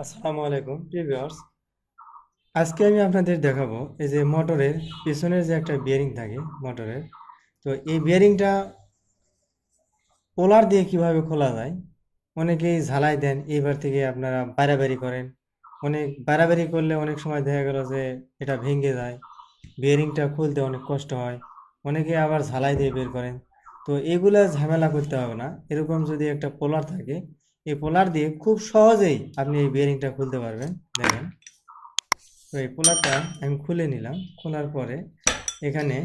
আসসালামু আলাইকুম ভিউয়ার্স। আজকে আমি আপনাদের দেখাবো এই যে মোটরের পিছনের যে একটা বিয়ারিং থাকে মোটরের। তো এই বিয়ারিংটা পোলার দিয়ে কিভাবে খোলা যায়। অনেকেই ঝালাই দেন, এইবার থেকে আপনারা বাড়াবাড়ি করেন। অনেক বাড়াবাড়ি করলে অনেক সময় দেখা গেল যে এটা ভেঙে যায়, বিয়ারিংটা খুলতে অনেক কষ্ট হয়। অনেকে আবার ঝালাই দিয়ে বের করেন। তো এগুলা ঝামেলা করতে হবে না। এরকম যদি একটা পোলার থাকে, এই পোলার দিয়ে খুব সহজেই আপনি এই বিয়ারিংটা খুলতে পারবেন। দেখেন, তো এই পোলারটা আমি খুলে নিলাম। খোলার পরে এখানে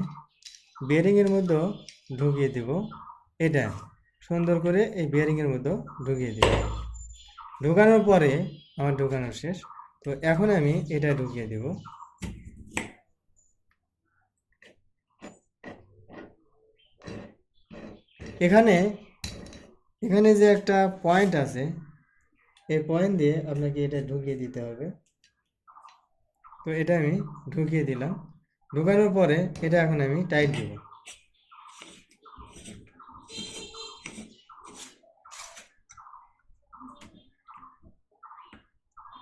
বিয়ারিংয়ের মধ্যে ঢুকিয়ে দিব। এটা সুন্দর করে এই বিয়ারিংয়ের মধ্যে ঢুকিয়ে দিব। ঢোকানোর পরে আমার ঢোকানো শেষ। তো এখন আমি এটা ঢুকিয়ে দিব। এখানে এখানে যে একটা পয়েন্ট আছে, এই পয়েন্ট দিয়ে আপনাকে এটা ঢুকিয়ে দিতে হবে। তো এটা আমি ঢুকিয়ে দিলাম। ঢোকানোর পরে এটা এখন আমি টাইট দিব।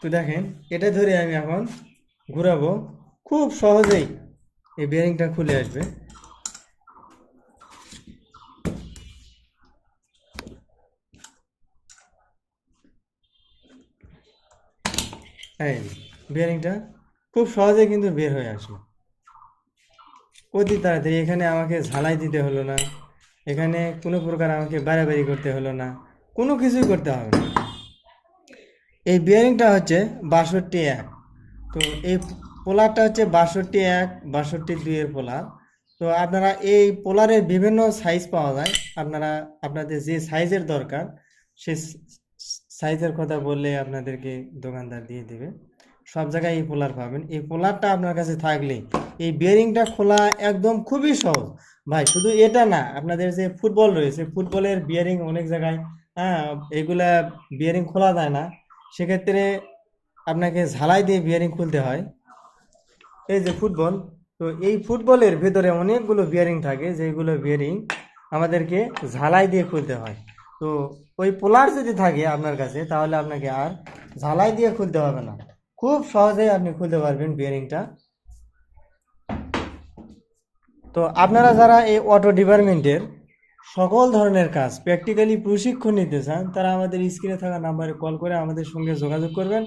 তো দেখেন, এটা ধরে আমি এখন ঘুরাবো, খুব সহজেই এই বেয়ারিংটা খুলে আসবে। এই বেয়ারিংটা খুব সহজে কিন্তু বের হয়ে আসলো, অতি তাড়াতাড়ি। এখানে আমাকে ঝালাই দিতে হলো না, এখানে কোনো প্রকার আমাকে বাড়াবাড়ি করতে হলো না, কোনো কিছুই করতে হবে না। এই বিয়ারিংটা হচ্ছে 62-1। তো এই পোলারটা হচ্ছে 62-1, 62-2 পোলার। তো আপনারা এই পোলারের বিভিন্ন সাইজ পাওয়া যায়। আপনারা আপনাদের যে সাইজের দরকার সে সাইজের কথা বললে আপনাদেরকে দোকানদার দিয়ে দিবে। সব জায়গায় এই পোলার পাবেন। এই পোলারটা আপনার কাছে থাকলে এই বিয়ারিংটা খোলা একদম খুবই সহজ। ভাই, শুধু এটা না, আপনাদের যে ফুটবল রয়েছে, ফুটবলের বিয়ারিং অনেক জায়গায়, হ্যাঁ, এগুলা বিয়ারিং খোলা যায় না। সেক্ষেত্রে আপনাকে ঝালাই দিয়ে বিয়ারিং খুলতে হয়। এই যে ফুটবল, তো এই ফুটবলের ভেতরে অনেকগুলো বিয়ারিং থাকে, যেগুলো বিয়ারিং আমাদেরকে ঝালাই দিয়ে খুলতে হয়। তো ওই পোলার যদি থাকে আপনার কাছে, তাহলে আপনাকে আর ঝালাই দিয়ে খুলতে হবে না, খুব সহজেই আপনি খুলতে পারবেন বিয়ারিংটা। তো আপনারা যারা এই অটো ডিপার্টমেন্টের সকল ধরনের কাজ প্র্যাকটিক্যালি প্রশিক্ষণ নিতে চান, তারা আমাদের স্ক্রিনে থাকা নাম্বারে কল করে আমাদের সঙ্গে যোগাযোগ করবেন।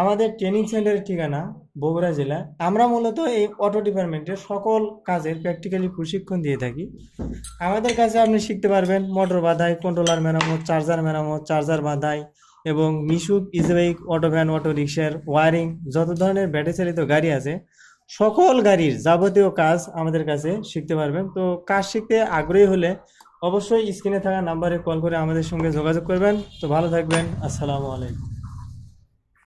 আমাদের ট্রেনিং সেন্টারের ঠিকানা বগুড়া জেলা। আমরা মূলত এই অটো ডিপার্টমেন্টের সকল কাজের প্র্যাকটিক্যালি প্রশিক্ষণ দিয়ে থাকি। আমাদের কাছে আপনি শিখতে পারবেন মোটর বাঁধাই, কন্ট্রোলার মেরামত, চার্জার বাঁধাই, এবং মিশুক, ইজিবাইক, অটো ভ্যান, অটো রিক্সার ওয়ারিং, যত ধরনের ব্যাটারি চালিত গাড়ি আছে সকল গাড়ির যাবতীয় কাজ আমাদের কাছে শিখতে পারবেন। তো কাজ শিখতে আগ্রহী হলে অবশ্যই স্ক্রিনে থাকা নাম্বারে কল করে আমাদের সঙ্গে যোগাযোগ করবেন। তো ভালো থাকবেন। আসসালামু আলাইকুম।